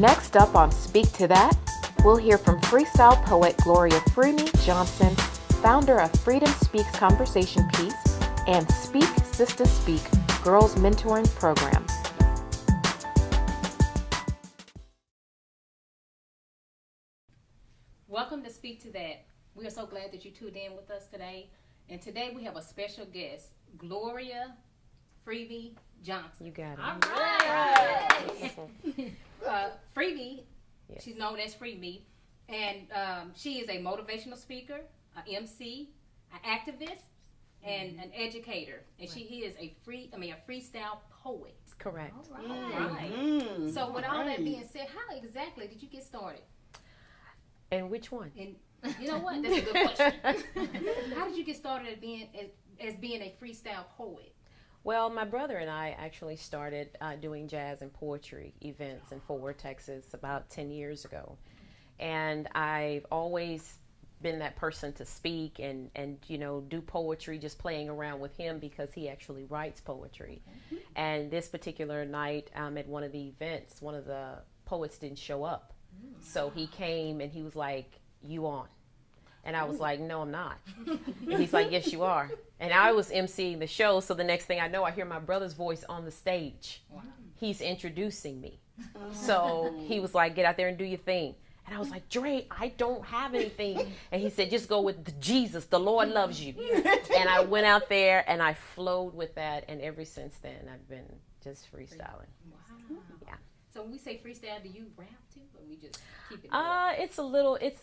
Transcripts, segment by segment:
Next up on Speak to That, we'll hear from freestyle poet Gloria FreeMe Johnson, founder of Freedom Speaks Conversation Piece and Speak Sister Speak Girls Mentoring Program. Welcome to Speak to That. We are so glad that you tuned in with us today. And today we have a special guest, Gloria FreeMe Johnson. You got it. All right. FreeMe, Yes. she's known as FreeMe, and she is a motivational speaker, an MC, an activist, and an educator. And she is a freestyle poet. Correct. All right. So with all that being said, how exactly did you get started? And which one? And you know what? That's a good question. How did you get started as being a freestyle poet? Well, my brother and I actually started doing jazz and poetry events in Fort Worth, Texas about 10 years ago. And I've always been that person to speak and do poetry, just playing around with him because he actually writes poetry. Mm-hmm. And this particular night at one of the events, one of the poets didn't show up. So he came and he was like, "You on?" And I was like, "No, I'm not." And he's like, "Yes, you are." And I was emceeing the show. So the next thing I know, I hear my brother's voice on the stage. Wow. He's introducing me. So he was like, "Get out there and do your thing." And I was like, "Dre, I don't have anything." And he said, "Just go with Jesus. The Lord loves you." And I went out there and I flowed with that. And ever since then, I've been just freestyling. Wow. Yeah. So when we say freestyle, do you rap too, or we just keep it?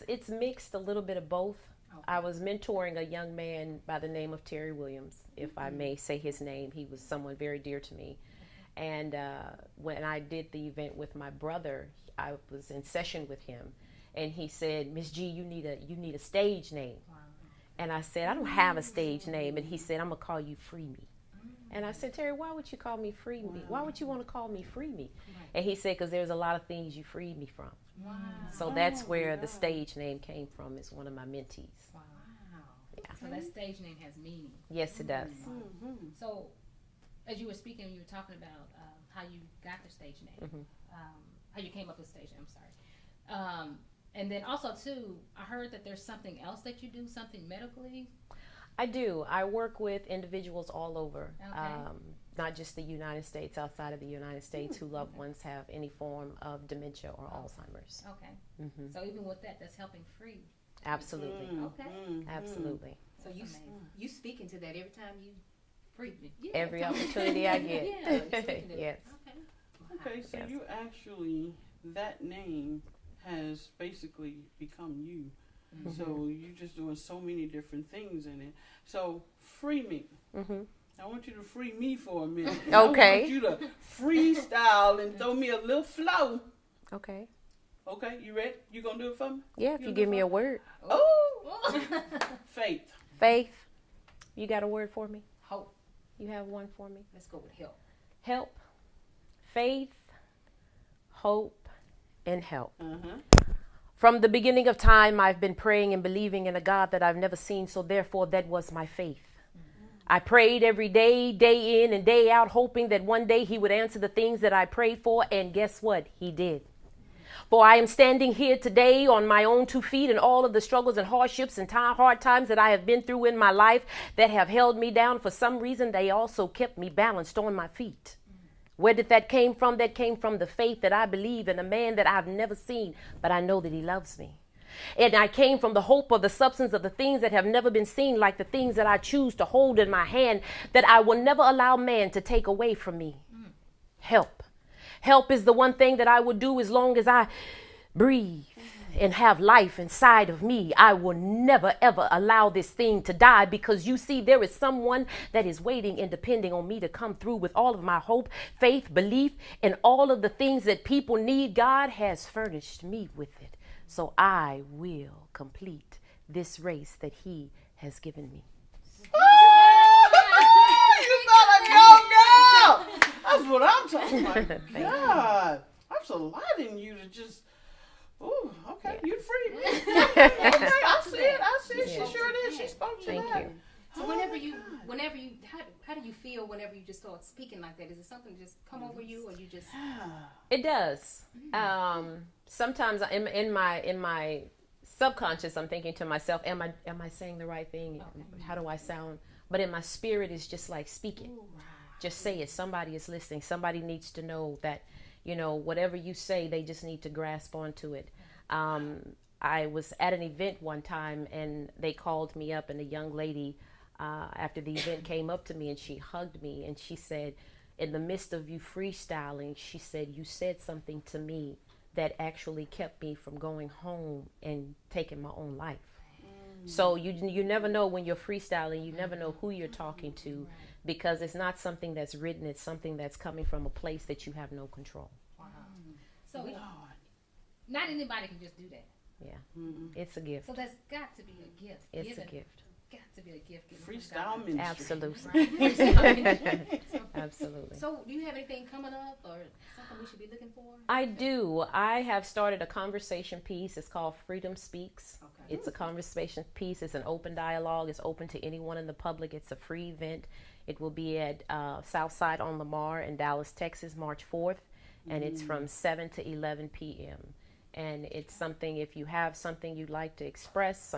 It's mixed, a little bit of both. Okay. I was mentoring a young man by the name of Terry Williams, if I may say his name. He was someone very dear to me. Okay. And when I did the event with my brother, I was in session with him, and he said, "Miss G, you need a stage name." Wow. And I said, "I don't have a stage name." And he said, "I'm gonna call you FreeMe." And I said, "Terry, why would you call me FreeMe? Wow. Why would you want to call me FreeMe?" Right. And he said, "Because there's a lot of things you freed me from." Wow. So that's where the stage name came from. It's one of my mentees. Wow. Yeah. So that stage name has meaning. Yes, it does. Mm-hmm. So as you were speaking, you were talking about how you got the stage name, how you came up with the stage name, I'm sorry. And then also, too, I heard that there's something else that you do, something medically. I do. I work with individuals all over, okay. Not just the United States, outside of the United States, who loved ones have any form of dementia or Alzheimer's. Okay. Mm-hmm. So even with that, that's helping free. Absolutely. Okay. Absolutely. So you speak into that every time you free me. Yeah, every opportunity I get. Yeah. Yes. Okay. Okay. So you actually, that name has basically become you. Mm-hmm. So you're just doing so many different things in it. So free me. Mm-hmm. I want you to free me for a minute. Okay. I want you to freestyle and throw me a little flow. Okay. Okay, you ready? You gonna do it for me? Yeah, if you give me a word. Oh. Faith. Faith. You got a word for me? Hope. You have one for me? Let's go with help. Help. Faith. Hope. And help. Uh-huh. From the beginning of time, I've been praying and believing in a God that I've never seen, so therefore that was my faith. I prayed every day, day in and day out, hoping that one day he would answer the things that I prayed for, and guess what? He did. For I am standing here today on my own 2 feet, and all of the struggles and hardships and hard times that I have been through in my life that have held me down, for some reason they also kept me balanced on my feet. Where did that came from? That came from the faith that I believe in a man that I've never seen, but I know that he loves me. And I came from the hope of the substance of the things that have never been seen, like the things that I choose to hold in my hand, that I will never allow man to take away from me. Help. Help is the one thing that I will do as long as I breathe and have life inside of me. I will never, ever allow this thing to die, because you see, there is someone that is waiting and depending on me to come through with all of my hope, faith, belief, and all of the things that people need. God has furnished me with it. So I will complete this race that he has given me. You better go, girl! That's what I'm talking about. God, that's a lot in you to just... Ooh, okay, you free. Okay, I see it. Yeah. She sure did. She spoke to Thank that. you. So whenever you, how do you feel whenever you just start speaking like that? Is it something that just come over you, or you just? It does. Sometimes in my subconscious, I'm thinking to myself, am I saying the right thing? Okay. How do I sound? But in my spirit, it's just like speaking. Ooh, right. Just say it. Somebody is listening. Somebody needs to know that, whatever you say, they just need to grasp onto it. I was at an event one time, and they called me up, and a young lady, after the event, came up to me, and she hugged me, and she said, in the midst of you freestyling, she said, you said something to me that actually kept me from going home and taking my own life. So you never know when you're freestyling, you never know who you're talking to, because it's not something that's written, it's something that's coming from a place that you have no control. Wow. So not anybody can just do that. Yeah, it's a gift. So that's got to be a gift. It's a gift. Got to be a gift. Freestyle ministry. Absolutely. Absolutely. So do you have anything coming up or something we should be looking for? I do. I have started a conversation piece. It's called Freedom Speaks. Okay. It's a conversation piece. It's an open dialogue. It's open to anyone in the public. It's a free event. It will be at Southside on Lamar in Dallas, Texas, March 4th. And it's from 7 to 11 p.m. And it's something, if you have something you'd like to express,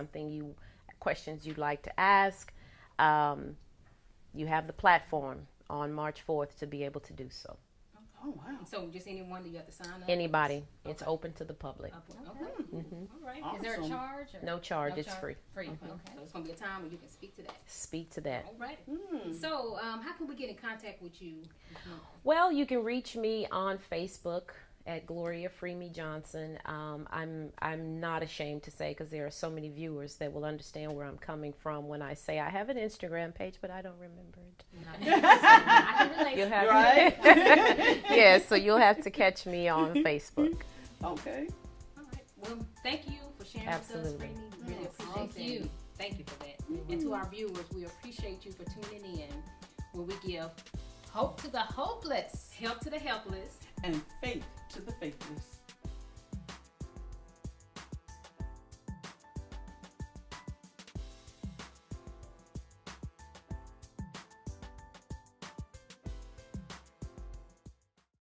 questions you'd like to ask, you have the platform on March 4th to be able to do so. Oh, wow. So just anyone that you have to sign up? Anybody. Okay. It's open to the public. Okay. Mm-hmm. All right. Awesome. Is there a charge? Or? No charge. It's free. Free. Mm-hmm. Okay. So it's going to be a time where you can speak to that. Speak to that. All right. So how can we get in contact with you? Well, you can reach me on Facebook at Gloria FreeMe Johnson. I'm not ashamed to say, because there are so many viewers that will understand where I'm coming from when I say I have an Instagram page, but I don't remember it. I can relate. You'll have right? Yes, so you'll have to catch me on Facebook. Okay. All right. Well, thank you for sharing Absolutely. with us, FreeMe. We really appreciate that. Thank you for that. And to our viewers, we appreciate you for tuning in, where we give hope to the hopeless, help to the helpless, and faith to the faithless.